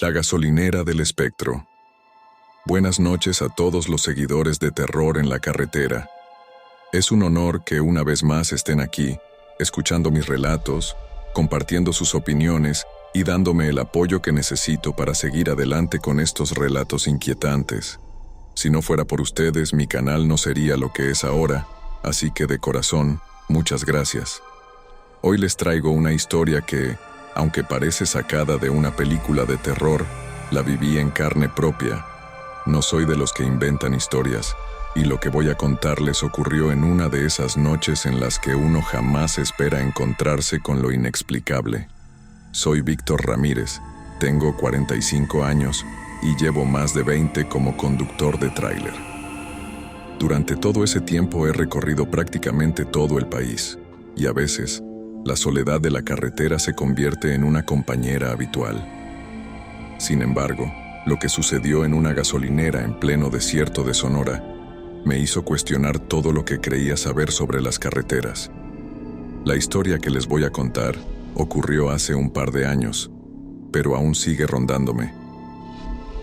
La gasolinera del espectro. Buenas noches a todos los seguidores de Terror en la Carretera. Es un honor que una vez más estén aquí, escuchando mis relatos, compartiendo sus opiniones y dándome el apoyo que necesito para seguir adelante con estos relatos inquietantes. Si no fuera por ustedes, mi canal no sería lo que es ahora, así que de corazón, muchas gracias. Hoy les traigo una historia que, aunque parece sacada de una película de terror, la viví en carne propia. No soy de los que inventan historias, y lo que voy a contarles ocurrió en una de esas noches en las que uno jamás espera encontrarse con lo inexplicable. Soy Víctor Ramírez, tengo 45 años y llevo más de 20 como conductor de tráiler. Durante todo ese tiempo he recorrido prácticamente todo el país, y a veces, la soledad de la carretera se convierte en una compañera habitual. Sin embargo, lo que sucedió en una gasolinera en pleno desierto de Sonora me hizo cuestionar todo lo que creía saber sobre las carreteras. La historia que les voy a contar ocurrió hace un par de años, pero aún sigue rondándome.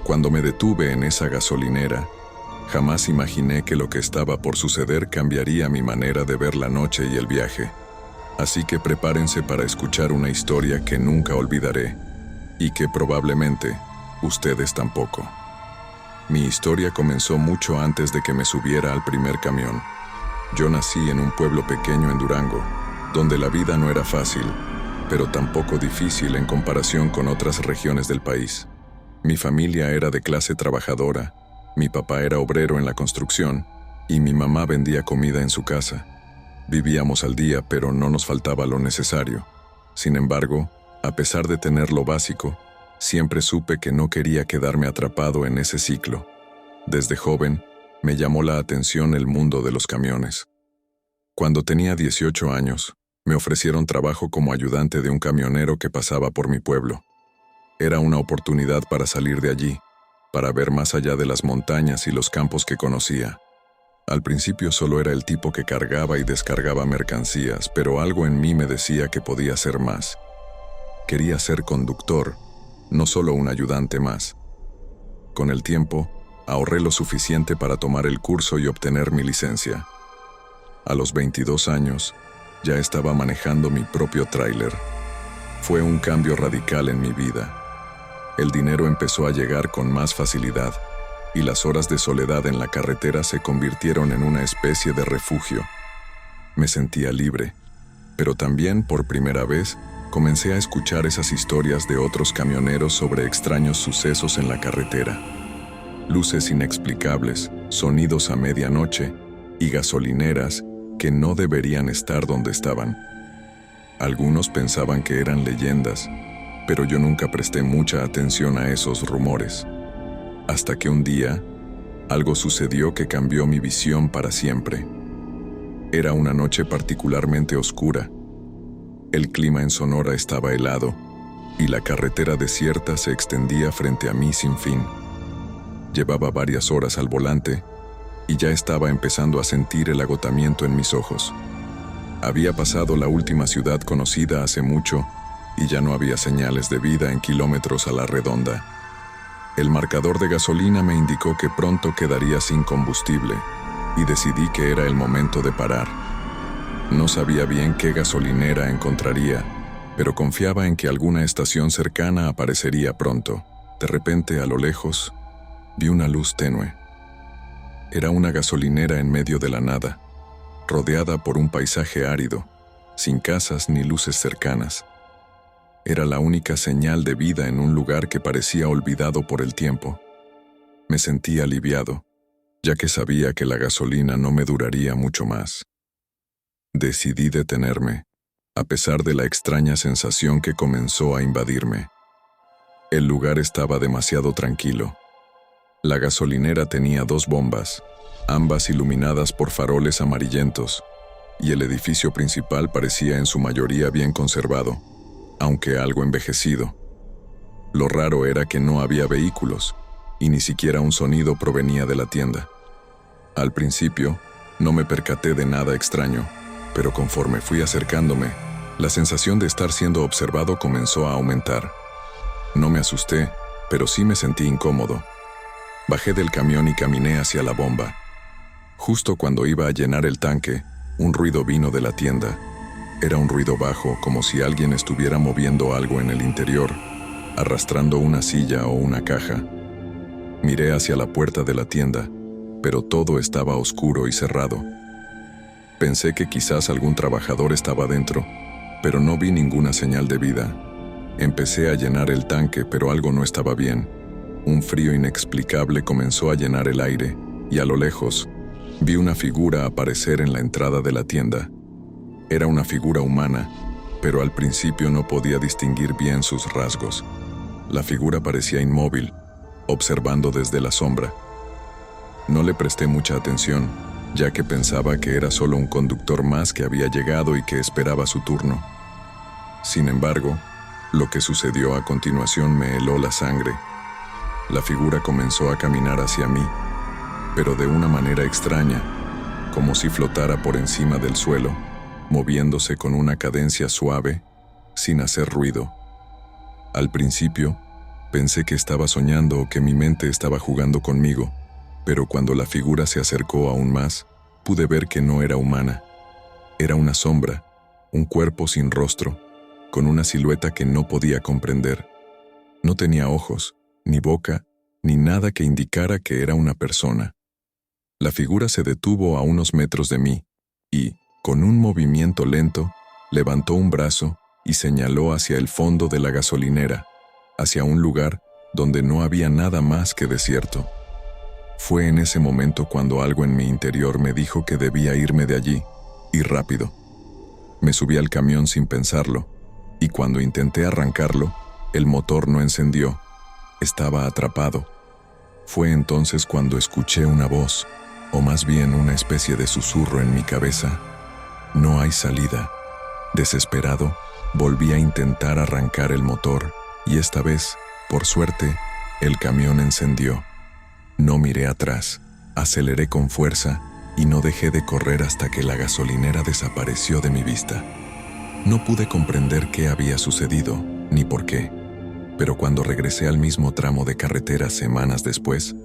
Cuando me detuve en esa gasolinera, jamás imaginé que lo que estaba por suceder cambiaría mi manera de ver la noche y el viaje. Así que prepárense para escuchar una historia que nunca olvidaré, y que probablemente ustedes tampoco. Mi historia comenzó mucho antes de que me subiera al primer camión. Yo nací en un pueblo pequeño en Durango, donde la vida no era fácil, pero tampoco difícil en comparación con otras regiones del país. Mi familia era de clase trabajadora, mi papá era obrero en la construcción, y mi mamá vendía comida en su casa. Vivíamos al día, pero no nos faltaba lo necesario. Sin embargo, a pesar de tener lo básico, siempre supe que no quería quedarme atrapado en ese ciclo. Desde joven, me llamó la atención el mundo de los camiones. Cuando tenía 18 años, me ofrecieron trabajo como ayudante de un camionero que pasaba por mi pueblo. Era una oportunidad para salir de allí, para ver más allá de las montañas y los campos que conocía. Al principio solo era el tipo que cargaba y descargaba mercancías, pero algo en mí me decía que podía ser más. Quería ser conductor, no solo un ayudante más. Con el tiempo, ahorré lo suficiente para tomar el curso y obtener mi licencia. A los 22 años, ya estaba manejando mi propio tráiler. Fue un cambio radical en mi vida. El dinero empezó a llegar con más facilidad, y las horas de soledad en la carretera se convirtieron en una especie de refugio. Me sentía libre, pero también, por primera vez, comencé a escuchar esas historias de otros camioneros sobre extraños sucesos en la carretera. Luces inexplicables, sonidos a medianoche y gasolineras que no deberían estar donde estaban. Algunos pensaban que eran leyendas, pero yo nunca presté mucha atención a esos rumores. Hasta que un día, algo sucedió que cambió mi visión para siempre. Era una noche particularmente oscura. El clima en Sonora estaba helado, y la carretera desierta se extendía frente a mí sin fin. Llevaba varias horas al volante, y ya estaba empezando a sentir el agotamiento en mis ojos. Había pasado la última ciudad conocida hace mucho, y ya no había señales de vida en kilómetros a la redonda. El marcador de gasolina me indicó que pronto quedaría sin combustible, y decidí que era el momento de parar. No sabía bien qué gasolinera encontraría, pero confiaba en que alguna estación cercana aparecería pronto. De repente, a lo lejos, vi una luz tenue. Era una gasolinera en medio de la nada, rodeada por un paisaje árido, sin casas ni luces cercanas. Era la única señal de vida en un lugar que parecía olvidado por el tiempo. Me sentí aliviado, ya que sabía que la gasolina no me duraría mucho más. Decidí detenerme, a pesar de la extraña sensación que comenzó a invadirme. El lugar estaba demasiado tranquilo. La gasolinera tenía 2 bombas, ambas iluminadas por faroles amarillentos, y el edificio principal parecía en su mayoría bien conservado, aunque algo envejecido. Lo raro era que no había vehículos, y ni siquiera un sonido provenía de la tienda. Al principio, no me percaté de nada extraño, pero conforme fui acercándome, la sensación de estar siendo observado comenzó a aumentar. No me asusté, pero sí me sentí incómodo. Bajé del camión y caminé hacia la bomba. Justo cuando iba a llenar el tanque, un ruido vino de la tienda. Era un ruido bajo, como si alguien estuviera moviendo algo en el interior, arrastrando una silla o una caja. Miré hacia la puerta de la tienda, pero todo estaba oscuro y cerrado. Pensé que quizás algún trabajador estaba dentro, pero no vi ninguna señal de vida. Empecé a llenar el tanque, pero algo no estaba bien. Un frío inexplicable comenzó a llenar el aire, y a lo lejos, vi una figura aparecer en la entrada de la tienda. Era una figura humana, pero al principio no podía distinguir bien sus rasgos. La figura parecía inmóvil, observando desde la sombra. No le presté mucha atención, ya que pensaba que era solo un conductor más que había llegado y que esperaba su turno. Sin embargo, lo que sucedió a continuación me heló la sangre. La figura comenzó a caminar hacia mí, pero de una manera extraña, como si flotara por encima del suelo, moviéndose con una cadencia suave, sin hacer ruido. Al principio, pensé que estaba soñando o que mi mente estaba jugando conmigo, pero cuando la figura se acercó aún más, pude ver que no era humana. Era una sombra, un cuerpo sin rostro, con una silueta que no podía comprender. No tenía ojos, ni boca, ni nada que indicara que era una persona. La figura se detuvo a unos metros de mí y, con un movimiento lento, levantó un brazo y señaló hacia el fondo de la gasolinera, hacia un lugar donde no había nada más que desierto. Fue en ese momento cuando algo en mi interior me dijo que debía irme de allí, y rápido. Me subí al camión sin pensarlo, y cuando intenté arrancarlo, el motor no encendió. Estaba atrapado. Fue entonces cuando escuché una voz, o más bien una especie de susurro en mi cabeza. No hay salida. Desesperado, volví a intentar arrancar el motor, y esta vez, por suerte, el camión encendió. No miré atrás, aceleré con fuerza y no dejé de correr hasta que la gasolinera desapareció de mi vista. No pude comprender qué había sucedido, ni por qué, pero cuando regresé al mismo tramo de carretera semanas después,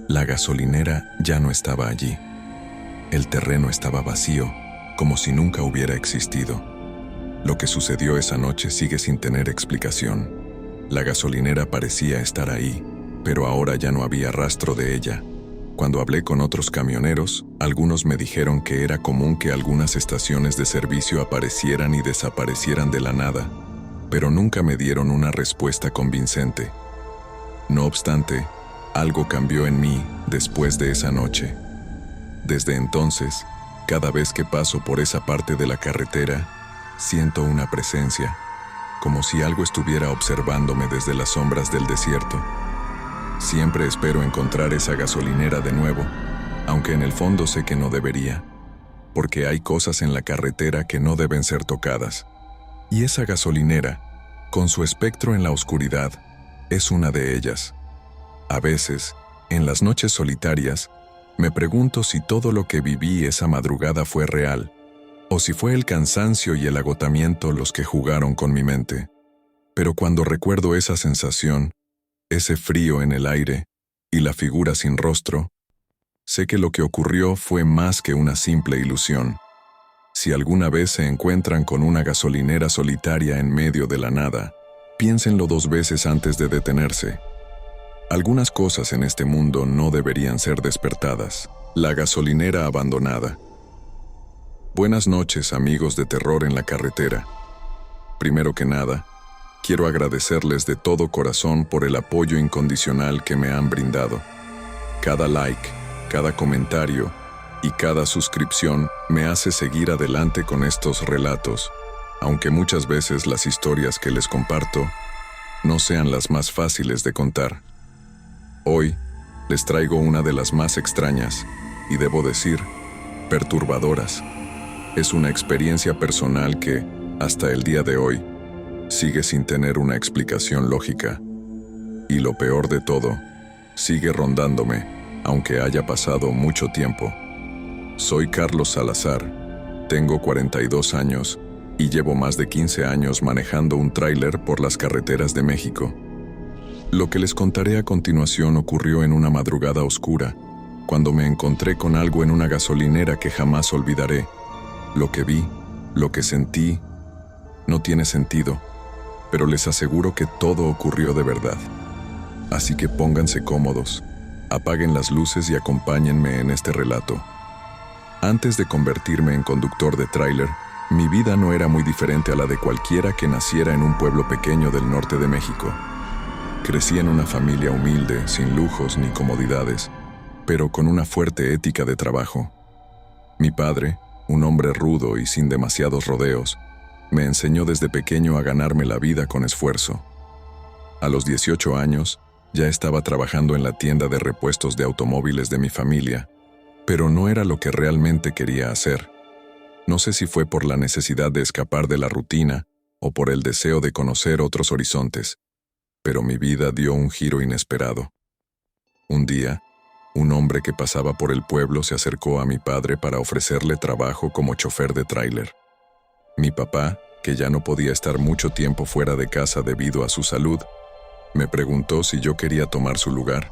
la gasolinera ya no estaba allí. El terreno estaba vacío, como si nunca hubiera existido. Lo que sucedió esa noche sigue sin tener explicación. La gasolinera parecía estar ahí, pero ahora ya no había rastro de ella. Cuando hablé con otros camioneros, algunos me dijeron que era común que algunas estaciones de servicio aparecieran y desaparecieran de la nada, pero nunca me dieron una respuesta convincente. No obstante, algo cambió en mí después de esa noche. Desde entonces, cada vez que paso por esa parte de la carretera, siento una presencia, como si algo estuviera observándome desde las sombras del desierto. Siempre espero encontrar esa gasolinera de nuevo, aunque en el fondo sé que no debería, porque hay cosas en la carretera que no deben ser tocadas. Y esa gasolinera, con su espectro en la oscuridad, es una de ellas. A veces, en las noches solitarias, me pregunto si todo lo que viví esa madrugada fue real, o si fue el cansancio y el agotamiento los que jugaron con mi mente. Pero cuando recuerdo esa sensación, ese frío en el aire y la figura sin rostro, sé que lo que ocurrió fue más que una simple ilusión. Si alguna vez se encuentran con una gasolinera solitaria en medio de la nada, piénsenlo 2 veces antes de detenerse. Algunas cosas en este mundo no deberían ser despertadas. La gasolinera abandonada. Buenas noches, amigos de Terror en la Carretera. Primero que nada, quiero agradecerles de todo corazón por el apoyo incondicional que me han brindado. Cada like, cada comentario y cada suscripción me hace seguir adelante con estos relatos, aunque muchas veces las historias que les comparto no sean las más fáciles de contar. Hoy les traigo una de las más extrañas y, debo decir, perturbadoras. Es una experiencia personal que, hasta el día de hoy, sigue sin tener una explicación lógica. Y lo peor de todo, sigue rondándome, aunque haya pasado mucho tiempo. Soy Carlos Salazar, tengo 42 años y llevo más de 15 años manejando un tráiler por las carreteras de México. Lo que les contaré a continuación ocurrió en una madrugada oscura, cuando me encontré con algo en una gasolinera que jamás olvidaré. Lo que vi, lo que sentí, no tiene sentido, pero les aseguro que todo ocurrió de verdad. Así que pónganse cómodos, apaguen las luces y acompáñenme en este relato. Antes de convertirme en conductor de tráiler, mi vida no era muy diferente a la de cualquiera que naciera en un pueblo pequeño del norte de México. Crecí en una familia humilde, sin lujos ni comodidades, pero con una fuerte ética de trabajo. Mi padre, un hombre rudo y sin demasiados rodeos, me enseñó desde pequeño a ganarme la vida con esfuerzo. A los 18 años, ya estaba trabajando en la tienda de repuestos de automóviles de mi familia, pero no era lo que realmente quería hacer. No sé si fue por la necesidad de escapar de la rutina o por el deseo de conocer otros horizontes, pero mi vida dio un giro inesperado. Un día, un hombre que pasaba por el pueblo se acercó a mi padre para ofrecerle trabajo como chofer de tráiler. Mi papá, que ya no podía estar mucho tiempo fuera de casa debido a su salud, me preguntó si yo quería tomar su lugar.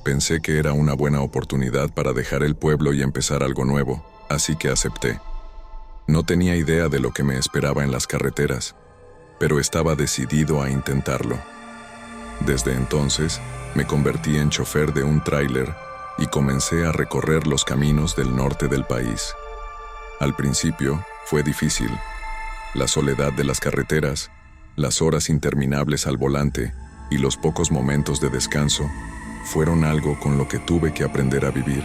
Pensé que era una buena oportunidad para dejar el pueblo y empezar algo nuevo, así que acepté. No tenía idea de lo que me esperaba en las carreteras, pero estaba decidido a intentarlo. Desde entonces, me convertí en chofer de un tráiler y comencé a recorrer los caminos del norte del país. Al principio, fue difícil. La soledad de las carreteras, las horas interminables al volante y los pocos momentos de descanso fueron algo con lo que tuve que aprender a vivir.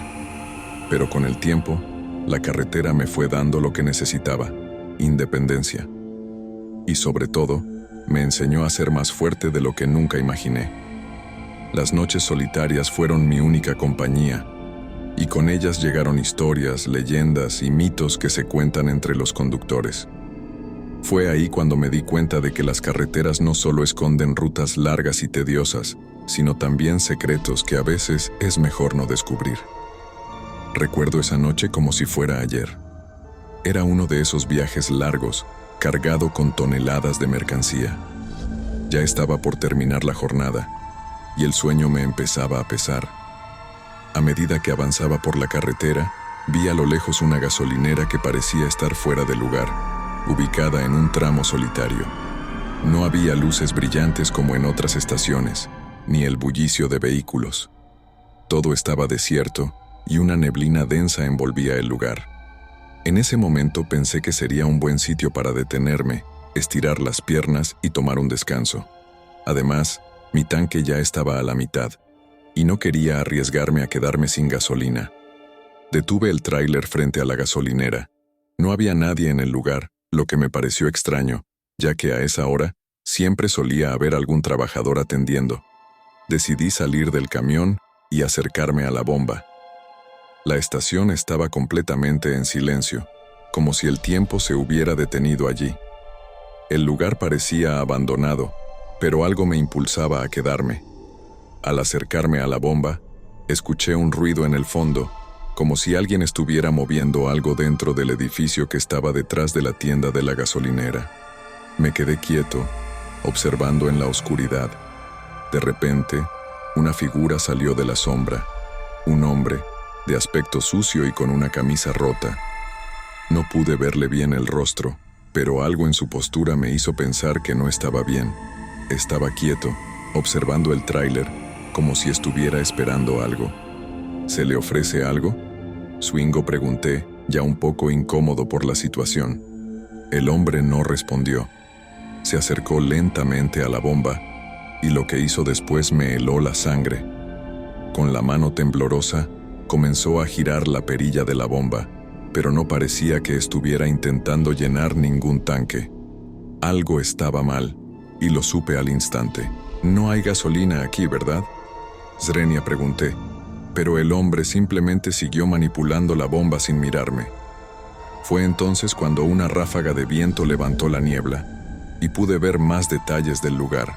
Pero con el tiempo, la carretera me fue dando lo que necesitaba, independencia. Y sobre todo, me enseñó a ser más fuerte de lo que nunca imaginé. Las noches solitarias fueron mi única compañía, y con ellas llegaron historias, leyendas y mitos que se cuentan entre los conductores. Fue ahí cuando me di cuenta de que las carreteras no solo esconden rutas largas y tediosas, sino también secretos que a veces es mejor no descubrir. Recuerdo esa noche como si fuera ayer. Era uno de esos viajes largos, cargado con toneladas de mercancía. Ya estaba por terminar la jornada, y el sueño me empezaba a pesar. A medida que avanzaba por la carretera, vi a lo lejos una gasolinera que parecía estar fuera de lugar, ubicada en un tramo solitario. No había luces brillantes como en otras estaciones, ni el bullicio de vehículos. Todo estaba desierto y una neblina densa envolvía el lugar. En ese momento pensé que sería un buen sitio para detenerme, estirar las piernas y tomar un descanso. Además, mi tanque ya estaba a la mitad, y no quería arriesgarme a quedarme sin gasolina. Detuve el tráiler frente a la gasolinera. No había nadie en el lugar, lo que me pareció extraño, ya que a esa hora siempre solía haber algún trabajador atendiendo. Decidí salir del camión y acercarme a la bomba. La estación estaba completamente en silencio, como si el tiempo se hubiera detenido allí. El lugar parecía abandonado, pero algo me impulsaba a quedarme. Al acercarme a la bomba, escuché un ruido en el fondo, como si alguien estuviera moviendo algo dentro del edificio que estaba detrás de la tienda de la gasolinera. Me quedé quieto, observando en la oscuridad. De repente, una figura salió de la sombra, un hombre, de aspecto sucio y con una camisa rota. No pude verle bien el rostro, pero algo en su postura me hizo pensar que no estaba bien. Estaba quieto, observando el tráiler, como si estuviera esperando algo. ¿Se le ofrece algo?, Swingo pregunté, ya un poco incómodo por la situación. El hombre no respondió. Se acercó lentamente a la bomba, y lo que hizo después me heló la sangre. Con la mano temblorosa, comenzó a girar la perilla de la bomba, pero no parecía que estuviera intentando llenar ningún tanque. Algo estaba mal, y lo supe al instante. «No hay gasolina aquí, ¿verdad?», Zrenia pregunté, pero el hombre simplemente siguió manipulando la bomba sin mirarme. Fue entonces cuando una ráfaga de viento levantó la niebla, y pude ver más detalles del lugar.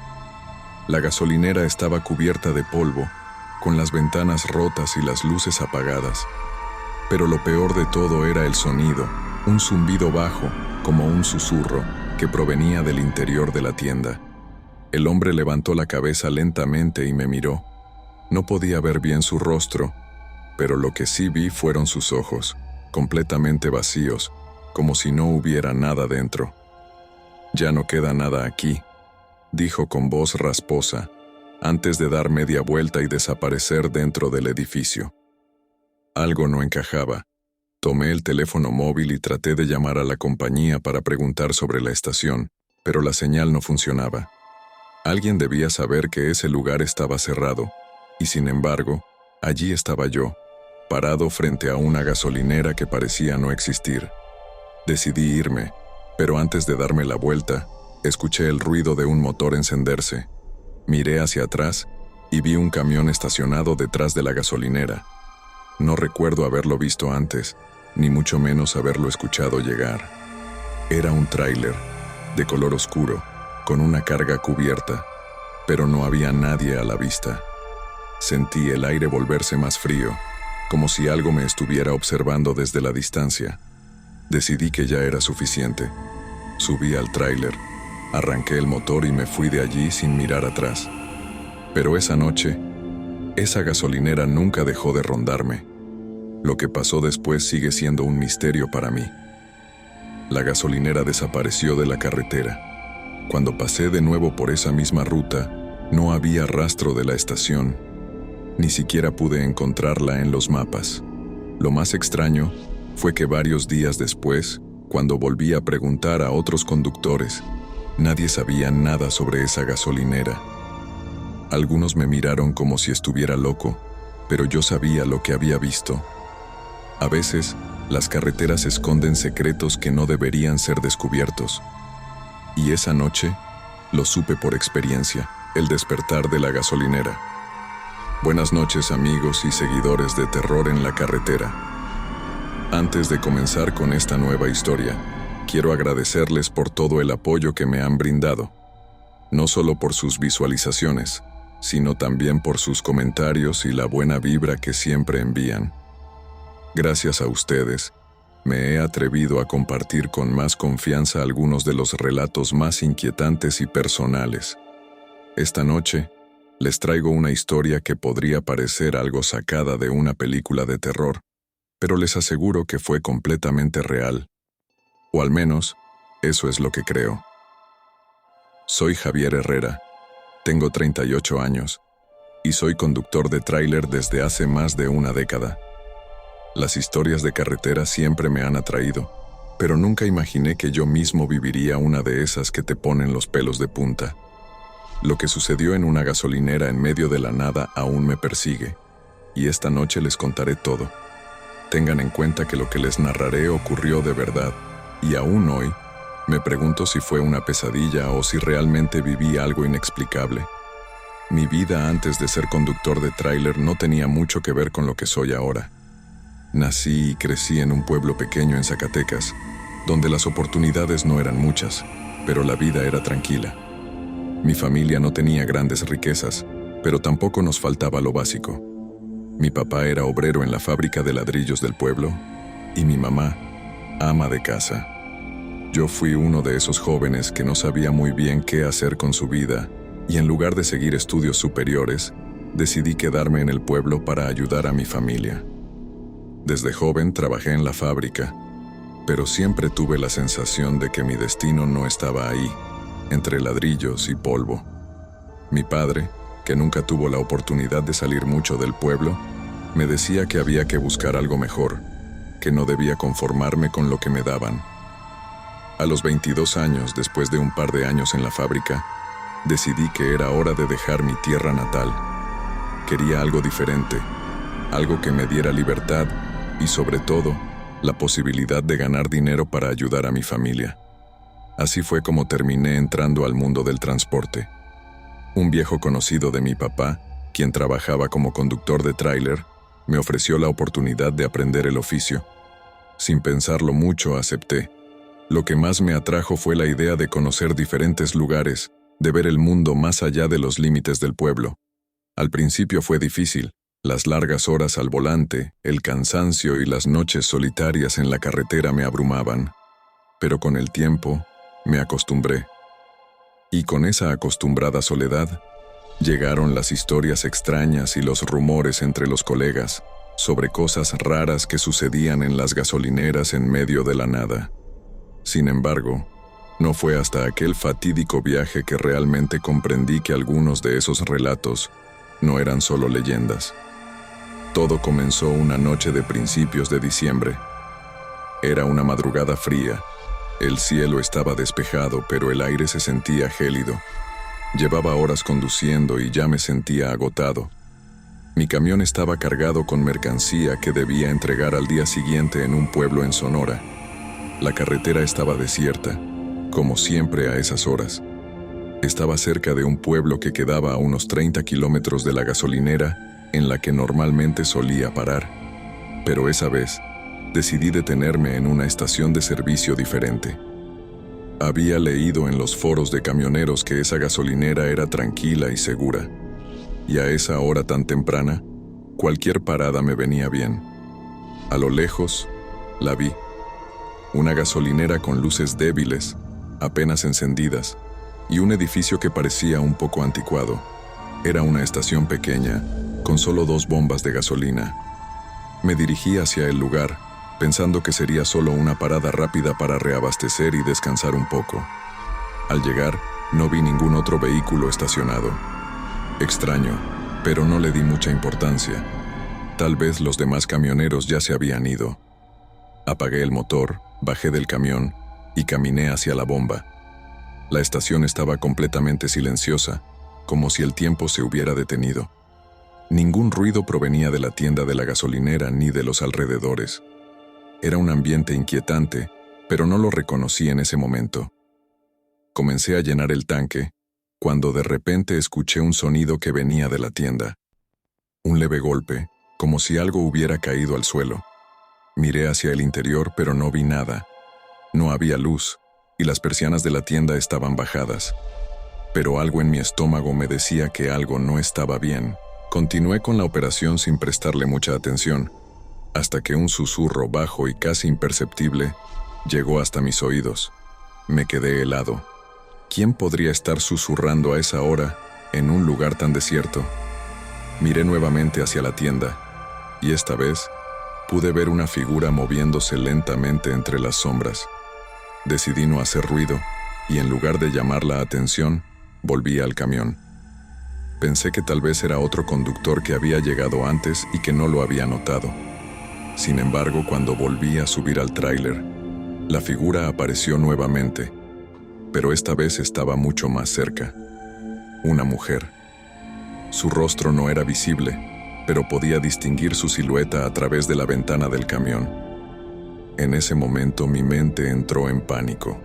La gasolinera estaba cubierta de polvo, con las ventanas rotas y las luces apagadas. Pero lo peor de todo era el sonido, un zumbido bajo, como un susurro, que provenía del interior de la tienda. El hombre levantó la cabeza lentamente y me miró. No podía ver bien su rostro, pero lo que sí vi fueron sus ojos, completamente vacíos, como si no hubiera nada dentro. «Ya no queda nada aquí», dijo con voz rasposa, antes de dar media vuelta y desaparecer dentro del edificio. Algo no encajaba. Tomé el teléfono móvil y traté de llamar a la compañía para preguntar sobre la estación, pero la señal no funcionaba. Alguien debía saber que ese lugar estaba cerrado, y sin embargo, allí estaba yo, parado frente a una gasolinera que parecía no existir. Decidí irme, pero antes de darme la vuelta, escuché el ruido de un motor encenderse. Miré hacia atrás y vi un camión estacionado detrás de la gasolinera. No recuerdo haberlo visto antes, ni mucho menos haberlo escuchado llegar. Era un tráiler, de color oscuro, con una carga cubierta, pero no había nadie a la vista. Sentí el aire volverse más frío, como si algo me estuviera observando desde la distancia. Decidí que ya era suficiente. Subí al tráiler, arranqué el motor y me fui de allí sin mirar atrás. Pero esa noche, esa gasolinera nunca dejó de rondarme. Lo que pasó después sigue siendo un misterio para mí. La gasolinera desapareció de la carretera. Cuando pasé de nuevo por esa misma ruta, no había rastro de la estación. Ni siquiera pude encontrarla en los mapas. Lo más extraño fue que varios días después, cuando volví a preguntar a otros conductores, nadie sabía nada sobre esa gasolinera. Algunos me miraron como si estuviera loco, pero yo sabía lo que había visto. A veces, las carreteras esconden secretos que no deberían ser descubiertos. Y esa noche, lo supe por experiencia, el despertar de la gasolinera. Buenas noches, amigos y seguidores de Terror en la Carretera. Antes de comenzar con esta nueva historia, quiero agradecerles por todo el apoyo que me han brindado. No solo por sus visualizaciones, sino también por sus comentarios y la buena vibra que siempre envían. Gracias a ustedes, me he atrevido a compartir con más confianza algunos de los relatos más inquietantes y personales. Esta noche, les traigo una historia que podría parecer algo sacada de una película de terror, pero les aseguro que fue completamente real. O al menos, eso es lo que creo. Soy Javier Herrera, tengo 38 años, y soy conductor de tráiler desde hace más de una década. Las historias de carretera siempre me han atraído, pero nunca imaginé que yo mismo viviría una de esas que te ponen los pelos de punta. Lo que sucedió en una gasolinera en medio de la nada aún me persigue, y esta noche les contaré todo. Tengan en cuenta que lo que les narraré ocurrió de verdad, y aún hoy, me pregunto si fue una pesadilla o si realmente viví algo inexplicable. Mi vida antes de ser conductor de tráiler no tenía mucho que ver con lo que soy ahora. Nací y crecí en un pueblo pequeño en Zacatecas, donde las oportunidades no eran muchas, pero la vida era tranquila. Mi familia no tenía grandes riquezas, pero tampoco nos faltaba lo básico. Mi papá era obrero en la fábrica de ladrillos del pueblo, y mi mamá, ama de casa. Yo fui uno de esos jóvenes que no sabía muy bien qué hacer con su vida, y en lugar de seguir estudios superiores, decidí quedarme en el pueblo para ayudar a mi familia. Desde joven trabajé en la fábrica, pero siempre tuve la sensación de que mi destino no estaba ahí, entre ladrillos y polvo. Mi padre, que nunca tuvo la oportunidad de salir mucho del pueblo, me decía que había que buscar algo mejor, que no debía conformarme con lo que me daban. A los 22 años, después de un par de años en la fábrica, decidí que era hora de dejar mi tierra natal. Quería algo diferente, algo que me diera libertad y, sobre todo, la posibilidad de ganar dinero para ayudar a mi familia. Así fue como terminé entrando al mundo del transporte. Un viejo conocido de mi papá, quien trabajaba como conductor de tráiler, me ofreció la oportunidad de aprender el oficio. Sin pensarlo mucho, acepté. Lo que más me atrajo fue la idea de conocer diferentes lugares, de ver el mundo más allá de los límites del pueblo. Al principio fue difícil. Las largas horas al volante, el cansancio y las noches solitarias en la carretera me abrumaban. Pero con el tiempo, me acostumbré. Y con esa acostumbrada soledad, llegaron las historias extrañas y los rumores entre los colegas sobre cosas raras que sucedían en las gasolineras en medio de la nada. Sin embargo, no fue hasta aquel fatídico viaje que realmente comprendí que algunos de esos relatos no eran solo leyendas. Todo comenzó una noche de principios de diciembre. Era una madrugada fría. El cielo estaba despejado, pero el aire se sentía gélido. Llevaba horas conduciendo y ya me sentía agotado. Mi camión estaba cargado con mercancía que debía entregar al día siguiente en un pueblo en Sonora. La carretera estaba desierta, como siempre a esas horas. Estaba cerca de un pueblo que quedaba a unos 30 kilómetros de la gasolinera en la que normalmente solía parar. Pero esa vez, decidí detenerme en una estación de servicio diferente. Había leído en los foros de camioneros que esa gasolinera era tranquila y segura. Y a esa hora tan temprana, cualquier parada me venía bien. A lo lejos, la vi. Una gasolinera con luces débiles, apenas encendidas, y un edificio que parecía un poco anticuado. Era una estación pequeña, con solo 2 bombas de gasolina. Me dirigí hacia el lugar, pensando que sería solo una parada rápida para reabastecer y descansar un poco. Al llegar, no vi ningún otro vehículo estacionado. Extraño, pero no le di mucha importancia. Tal vez los demás camioneros ya se habían ido. Apagué el motor, bajé del camión y caminé hacia la bomba. La estación estaba completamente silenciosa, como si el tiempo se hubiera detenido. Ningún ruido provenía de la tienda de la gasolinera ni de los alrededores. Era un ambiente inquietante, pero no lo reconocí en ese momento. Comencé a llenar el tanque, cuando de repente escuché un sonido que venía de la tienda. Un leve golpe, como si algo hubiera caído al suelo. Miré hacia el interior, pero no vi nada. No había luz, y las persianas de la tienda estaban bajadas. Pero algo en mi estómago me decía que algo no estaba bien. Continué con la operación sin prestarle mucha atención, hasta que un susurro bajo y casi imperceptible llegó hasta mis oídos. Me quedé helado. ¿Quién podría estar susurrando a esa hora en un lugar tan desierto? Miré nuevamente hacia la tienda, y esta vez pude ver una figura moviéndose lentamente entre las sombras. Decidí no hacer ruido, y en lugar de llamar la atención, volví al camión. Pensé que tal vez era otro conductor que había llegado antes y que no lo había notado. Sin embargo, cuando volví a subir al tráiler, la figura apareció nuevamente, pero esta vez estaba mucho más cerca. Una mujer. Su rostro no era visible, pero podía distinguir su silueta a través de la ventana del camión. En ese momento mi mente entró en pánico.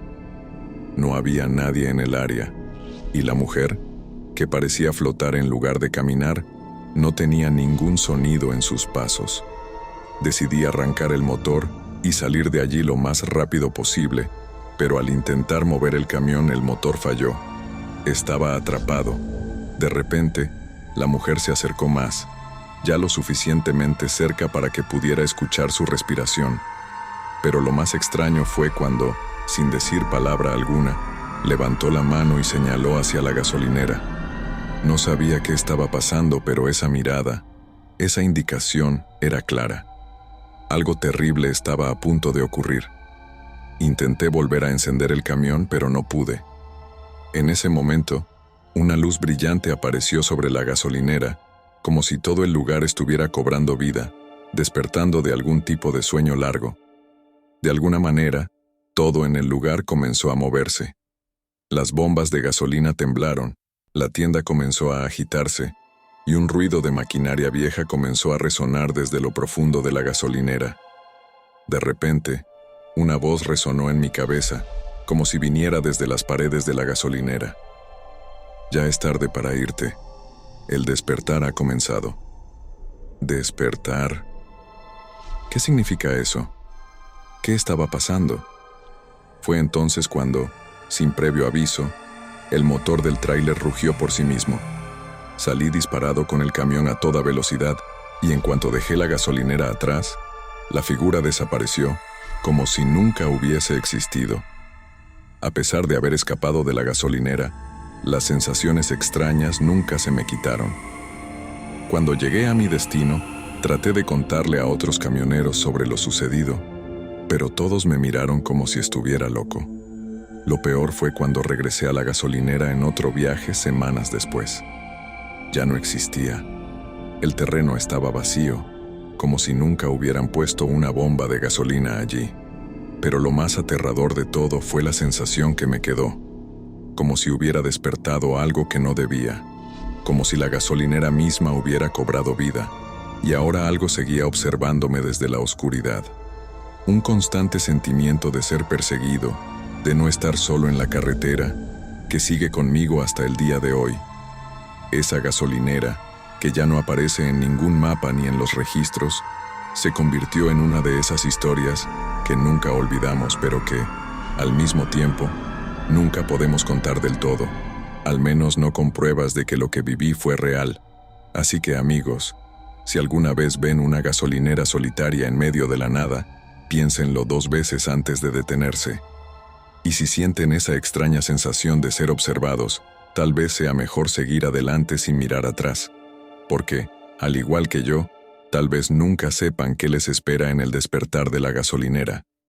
No había nadie en el área, y la mujer, que parecía flotar en lugar de caminar, no tenía ningún sonido en sus pasos. Decidí arrancar el motor y salir de allí lo más rápido posible, pero al intentar mover el camión el motor falló. Estaba atrapado. De repente, la mujer se acercó más, ya lo suficientemente cerca para que pudiera escuchar su respiración. Pero lo más extraño fue cuando, sin decir palabra alguna, levantó la mano y señaló hacia la gasolinera. No sabía qué estaba pasando, pero esa mirada, esa indicación era clara. Algo terrible estaba a punto de ocurrir. Intenté volver a encender el camión, pero no pude. En ese momento, una luz brillante apareció sobre la gasolinera, como si todo el lugar estuviera cobrando vida, despertando de algún tipo de sueño largo. De alguna manera, todo en el lugar comenzó a moverse. Las bombas de gasolina temblaron, la tienda comenzó a agitarse, y un ruido de maquinaria vieja comenzó a resonar desde lo profundo de la gasolinera. De repente, una voz resonó en mi cabeza, como si viniera desde las paredes de la gasolinera. Ya es tarde para irte. El despertar ha comenzado. ¿Despertar? ¿Qué significa eso? ¿Qué estaba pasando? Fue entonces cuando, sin previo aviso, el motor del tráiler rugió por sí mismo. Salí disparado con el camión a toda velocidad y en cuanto dejé la gasolinera atrás, la figura desapareció como si nunca hubiese existido. A pesar de haber escapado de la gasolinera, Las sensaciones extrañas nunca se me quitaron. Cuando llegué a mi destino, traté de contarle a otros camioneros sobre lo sucedido, pero todos me miraron como si estuviera loco. Lo peor fue cuando regresé a la gasolinera en otro viaje semanas después. Ya no existía. El terreno estaba vacío, como si nunca hubieran puesto una bomba de gasolina allí. Pero lo más aterrador de todo fue la sensación que me quedó, como si hubiera despertado algo que no debía, como si la gasolinera misma hubiera cobrado vida, y ahora algo seguía observándome desde la oscuridad. Un constante sentimiento de ser perseguido, de no estar solo en la carretera, que sigue conmigo hasta el día de hoy. Esa gasolinera, que ya no aparece en ningún mapa ni en los registros, se convirtió en una de esas historias que nunca olvidamos, pero que, al mismo tiempo, nunca podemos contar del todo, al menos no con pruebas de que lo que viví fue real. Así que, amigos, si alguna vez ven una gasolinera solitaria en medio de la nada, piénsenlo 2 veces antes de detenerse. Y si sienten esa extraña sensación de ser observados, tal vez sea mejor seguir adelante sin mirar atrás, porque, al igual que yo, tal vez nunca sepan qué les espera en el despertar de la gasolinera.